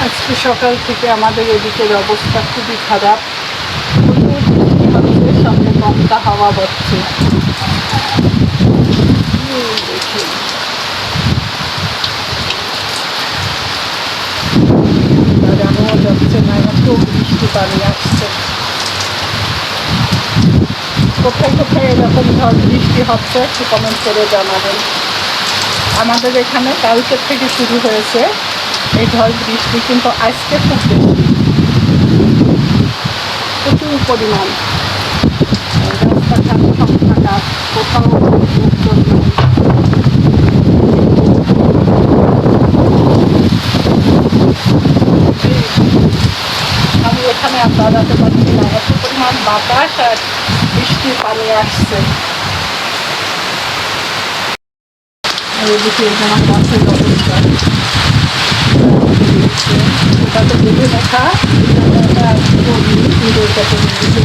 আজকে সকাল থেকে আমাদের এদিকের অবস্থা খুবই খারাপ। প্রচুর বৃষ্টি হচ্ছে, সঙ্গে দমকা হাওয়া বচ্ছে। দেখি দাঁড়ানো যাচ্ছে না, এত বৃষ্টি পানি আসছে। কোথায় কোথায় এরকম ঝড় বৃষ্টি হচ্ছে একটু কমেন্ট করে জানাবেন। আমাদের এখানে কালকের থেকে শুরু হয়েছে এই ঝড় বৃষ্টি, কিন্তু আজকে খুব বেশি, প্রচুর পরিমাণ। রাস্তাঘাট সব ফাঁকা, কোথাও লোকজন নেই। আমি এখানে আর দাঁড়াতে পারছি না, এত পরিমাণ বাতাস আর বৃষ্টির পানি আসছে। এদিকে আমার গাছের অবস্থা, ওটাতে বেঁধে রাখা ভিডিওটাতে নিয়েছে।